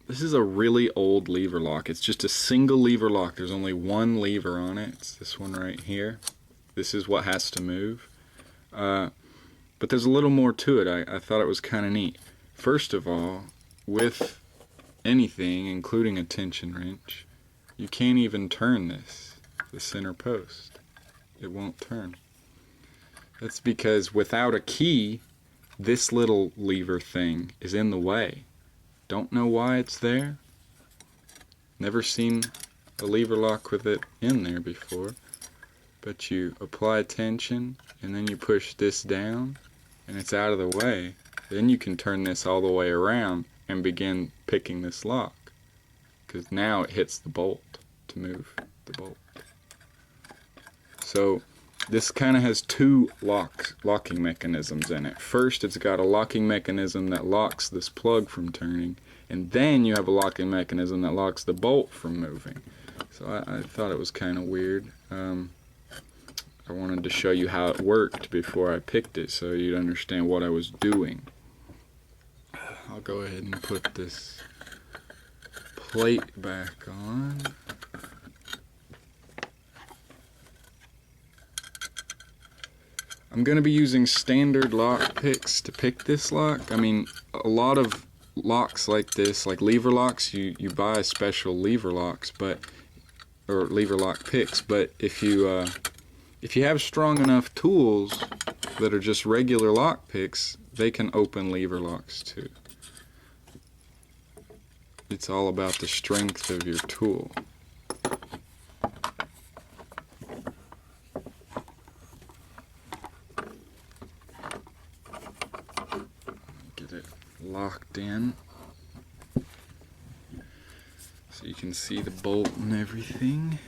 This is a really old lever lock. It's just a single lever lock. There's only one lever on it. It's this one right here. This is what has to move. But there's a little more to it. I thought it was kind of neat. First of all, with anything, including a tension wrench, you can't even turn this, the center post. It won't turn. That's because without a key, this little lever thing is in the way. Don't know why it's there. Never seen a lever lock with it in there before. But you apply tension and then you push this down and it's out of the way. Then you can turn this all the way around and begin picking this lock. Because now it hits the bolt to move the bolt. So this kind of has two locking mechanisms in it. First, it's got a locking mechanism that locks this plug from turning, and then you have a locking mechanism that locks the bolt from moving. So I thought it was kind of weird. I wanted to show you how it worked before I picked it so you'd understand what I was doing. I'll go ahead and put this plate back on. I'm going to be using standard lock picks to pick this lock. I mean, a lot of locks like this, like lever locks, you buy special lever locks, or lever lock picks. But if you have strong enough tools that are just regular lock picks, they can open lever locks too. It's all about the strength of your tool. Get it locked in so you can see the bolt and everything.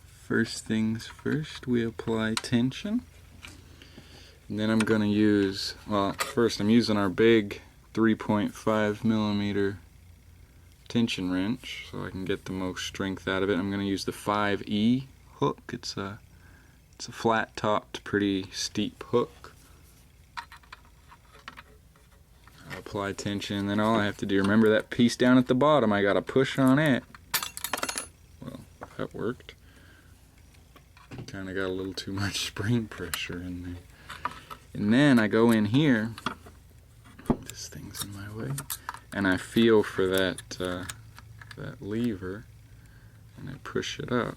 First things first, we apply tension. And then I'm going to use, well, first I'm using our big 3.5 millimeter tension wrench so I can get the most strength out of it. I'm going to use the 5E hook. It's a flat topped, pretty steep hook. I'll apply tension, and then all I have to do, remember that piece down at the bottom, I got to push on it. Well, that worked. Kind of got a little too much spring pressure in there. And then I go in here, this thing's in my way, and I feel for that lever, and I push it up,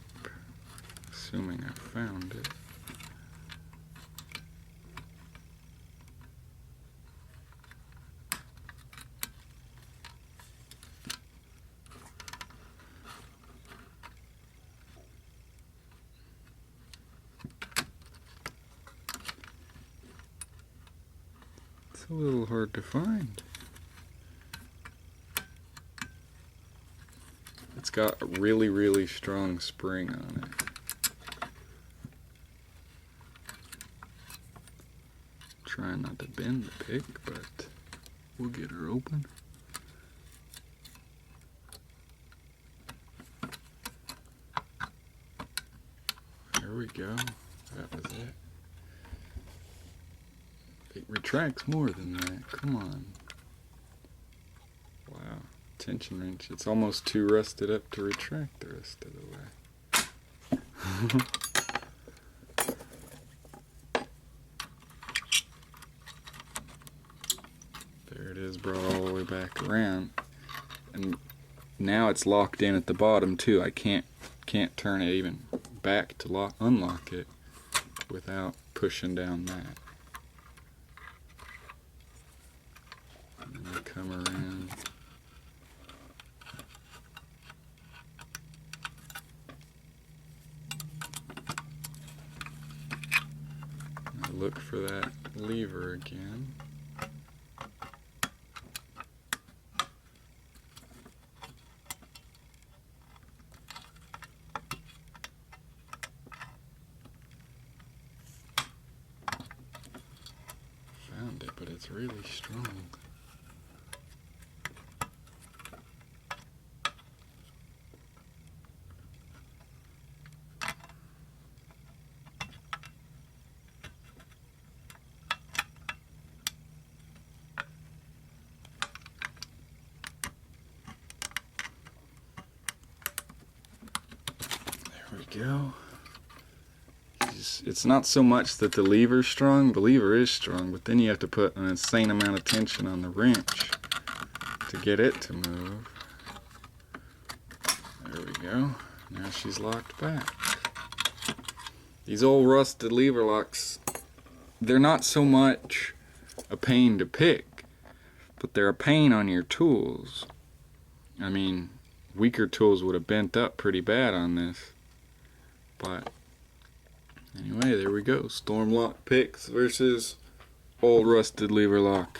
assuming I found it. It's a little hard to find. It's got a really, really strong spring on it. Trying not to bend the pick, but we'll get her open. There we go. That was it. It retracts more than that. Come on. Wow. Tension wrench. It's almost too rusted up to retract the rest of the way. There it is, brought all the way back around. And now it's locked in at the bottom too. I can't turn it even back to unlock it without pushing down that. And then I come around. I look for that lever again. Found it, but it's really strong. go. It's not so much that the lever's strong. The lever is strong, but then you have to put an insane amount of tension on the wrench to get it to move. There we go. Now she's locked back. These old rusted lever locks, they're not so much a pain to pick, but they're a pain on your tools. I mean, weaker tools would have bent up pretty bad on this. But anyway, there we go. StormLockPicks versus old rusted lever lock.